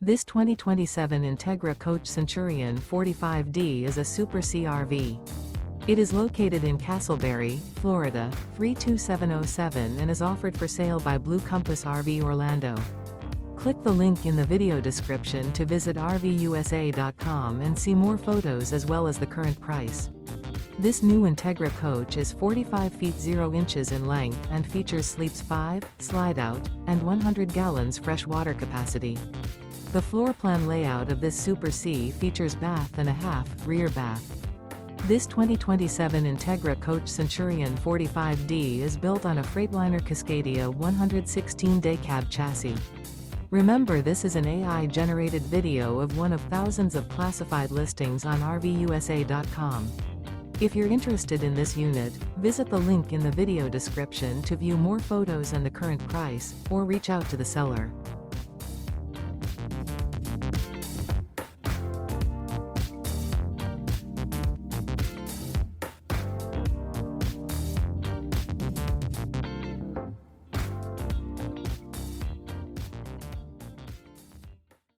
This 2027 Entegra Coach Centurion 45D is a Super CRV. It is located in Casselberry, Florida, 32707 and is offered for sale by Blue Compass RV Orlando. Click the link in the video description to visit RVUSA.com and see more photos as well as the current price. This new Entegra Coach is 45 feet 0 inches in length and features sleeps 5, Slideout, and 100 gallons fresh water capacity. The floor plan layout of this Super C features bath and a half, rear bath. This 2027 Entegra Coach Centurion 45D is built on a Freightliner Cascadia 116-day cab chassis. Remember, this is an AI-generated video of one of thousands of classified listings on RVUSA.com. If you're interested in this unit, visit the link in the video description to view more photos and the current price, or reach out to the seller.